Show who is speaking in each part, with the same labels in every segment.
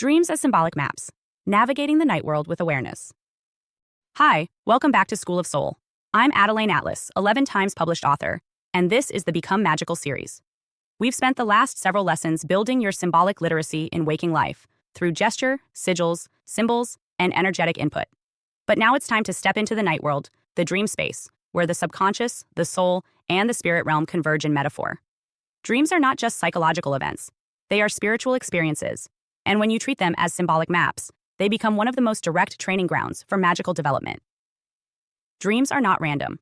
Speaker 1: Dreams as symbolic maps. Navigating the Nightworld with Awareness. Hi, welcome back to School of Soul. I'm Adeline Atlas, 11 times published author, and this is the Become Magical series. We've spent the last several lessons building your symbolic literacy in waking life through gesture, sigils, symbols, and energetic input. But now it's time to step into the Nightworld, the dream space, where the subconscious, the soul, and the spirit realm converge in metaphor. Dreams are not just psychological events. They are spiritual experiences. And when you treat them as symbolic maps, they become one of the most direct training grounds for magical development. Dreams are not random.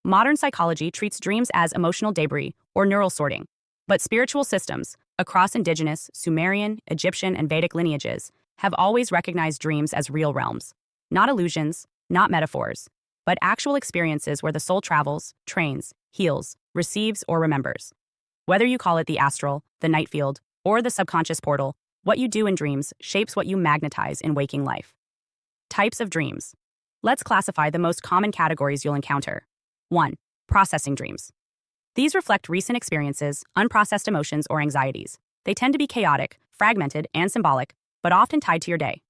Speaker 1: Modern psychology treats dreams as emotional debris or neural sorting, but spiritual systems across indigenous, Sumerian, Egyptian, and Vedic lineages have always recognized dreams as real realms, not illusions, not metaphors, but actual experiences where the soul travels, trains, heals, receives, or remembers. Whether you call it the astral, the night field, or the subconscious portal, what you do in dreams shapes what you magnetize in waking life. Types of dreams. Let's classify the most common categories you'll encounter. 1. Processing dreams. These reflect recent experiences, unprocessed emotions, or anxieties. They tend to be chaotic, fragmented, and symbolic, but often tied to your day.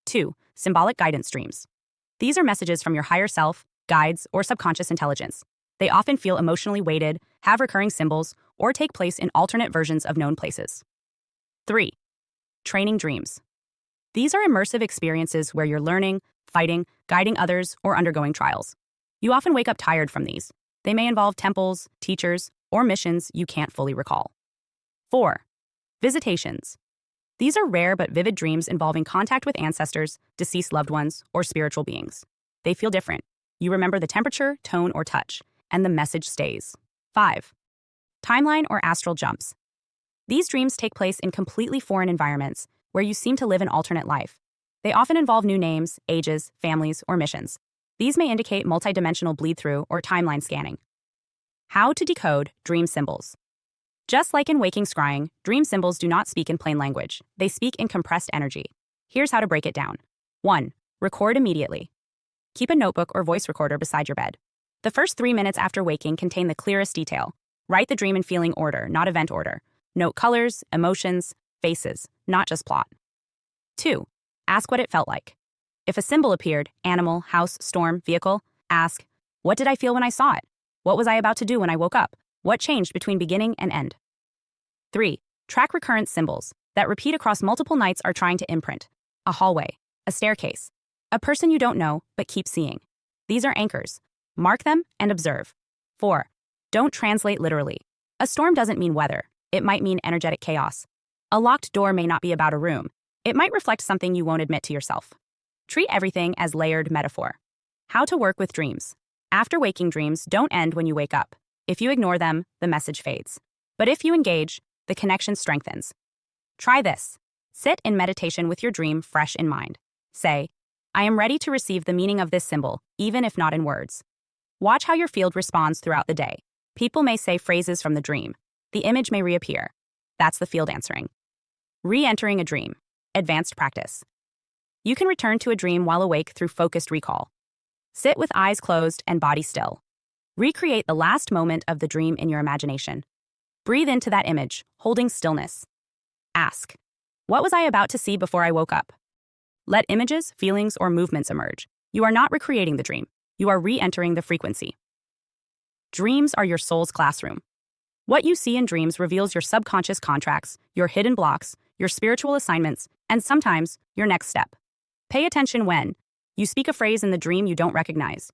Speaker 1: 2. Symbolic guidance dreams. These are messages from your higher self, guides, or subconscious intelligence. They often feel emotionally weighted, have recurring symbols, or take place in alternate versions of known places. 3. Training dreams. These are immersive experiences where you're learning, fighting, guiding others, or undergoing trials. You often wake up tired from these. They may involve temples, teachers, or missions you can't fully recall. 4. Visitations. These are rare but vivid dreams involving contact with ancestors, deceased loved ones, or spiritual beings. They feel different. You remember the temperature, tone, or touch, and the message stays. 5. Timeline or astral jumps. These dreams take place in completely foreign environments where you seem to live an alternate life. They often involve new names, ages, families, or missions. These may indicate multidimensional bleed-through or timeline scanning. How to decode dream symbols. Just like in waking scrying, dream symbols do not speak in plain language. They speak in compressed energy. Here's how to break it down. 1. Record immediately. Keep a notebook or voice recorder beside your bed. The first 3 minutes after waking contain the clearest detail. Write the dream in feeling order, not event order. Note colors, emotions, faces, not just plot. 2. Ask what it felt like. If a symbol appeared, animal, house, storm, vehicle, ask, what did I feel when I saw it? What was I about to do when I woke up? What changed between beginning and end? 3. Track recurrent symbols that repeat across multiple nights are trying to imprint. A hallway, a staircase, a person you don't know but keep seeing. These are anchors. Mark them and observe. 4. Don't translate literally. A storm doesn't mean weather. It might mean energetic chaos. A locked door may not be about a room. It might reflect something you won't admit to yourself. Treat everything as layered metaphor. How to work with dreams. After waking dreams don't end when you wake up. If you ignore them, the message fades. But if you engage, the connection strengthens. Try this. Sit in meditation with your dream fresh in mind. Say, I am ready to receive the meaning of this symbol, even if not in words. Watch how your field responds throughout the day. People may say phrases from the dream. The image may reappear. That's the field answering. Re-entering a dream. Advanced practice. You can return to a dream while awake through focused recall. Sit with eyes closed and body still. Recreate the last moment of the dream in your imagination. Breathe into that image, holding stillness. Ask, what was I about to see before I woke up? Let images, feelings, or movements emerge. You are not recreating the dream. You are re-entering the frequency. Dreams are your soul's classroom. What you see in dreams reveals your subconscious contracts, your hidden blocks, your spiritual assignments, and sometimes your next step. Pay attention when you speak a phrase in the dream you don't recognize.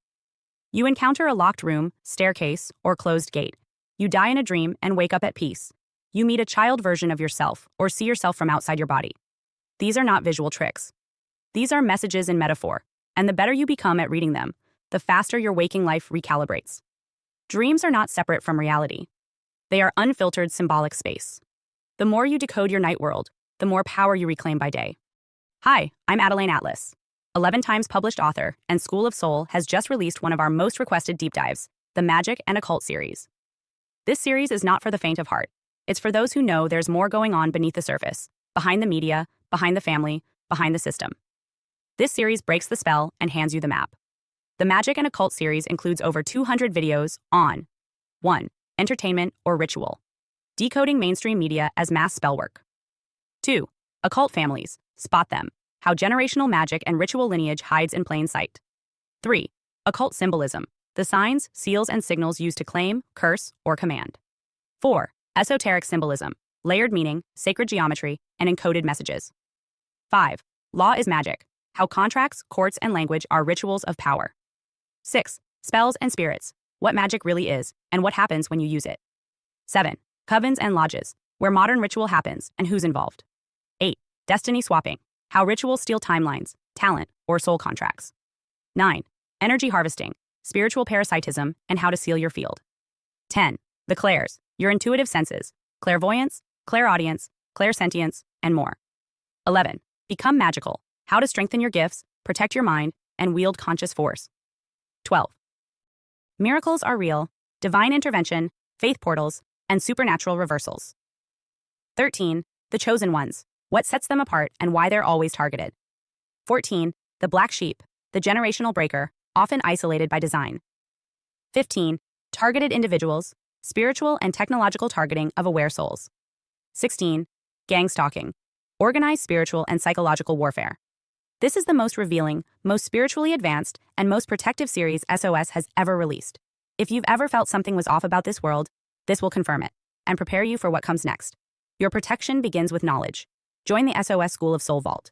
Speaker 1: You encounter a locked room, staircase, or closed gate. You die in a dream and wake up at peace. You meet a child version of yourself or see yourself from outside your body. These are not visual tricks. These are messages in metaphor, and the better you become at reading them, the faster your waking life recalibrates. Dreams are not separate from reality. They are unfiltered symbolic space. The more you decode your night world, the more power you reclaim by day. Hi, I'm Adeline Atlas, 11 times published author, and School of Soul has just released one of our most requested deep dives, the Magic and Occult series. This series is not for the faint of heart. It's for those who know there's more going on beneath the surface, behind the media, behind the family, behind the system. This series breaks the spell and hands you the map. The Magic and Occult series includes over 200 videos on 1. Entertainment or ritual. Decoding mainstream media as mass spellwork. 2. Occult families. Spot them. How generational magic and ritual lineage hides in plain sight. 3. Occult symbolism. The signs, seals, and signals used to claim, curse, or command. 4. Esoteric symbolism. Layered meaning, sacred geometry, and encoded messages. 5. Law is magic. How contracts, courts, and language are rituals of power. 6. Spells and spirits. What magic really is, and what happens when you use it. 7. Covens and lodges. Where modern ritual happens, and who's involved. 8. Destiny swapping. How rituals steal timelines, talent, or soul contracts. 9. Energy harvesting. Spiritual parasitism, and how to seal your field. 10. The clairs. Your intuitive senses. Clairvoyance, clairaudience, clairsentience, and more. 11. Become magical. How to strengthen your gifts, protect your mind, and wield conscious force. 12. Miracles are real, divine intervention, faith portals, and supernatural reversals. 13. The chosen ones. What sets them apart and why they're always targeted. 14. The black sheep, the generational breaker, often isolated by design. 15. Targeted individuals, spiritual and technological targeting of aware souls. 16. Gang stalking, organized spiritual and psychological warfare. This is the most revealing, most spiritually advanced, and most protective series SOS has ever released. If you've ever felt something was off about this world, this will confirm it, and prepare you for what comes next. Your protection begins with knowledge. Join the SOS SoS Vault.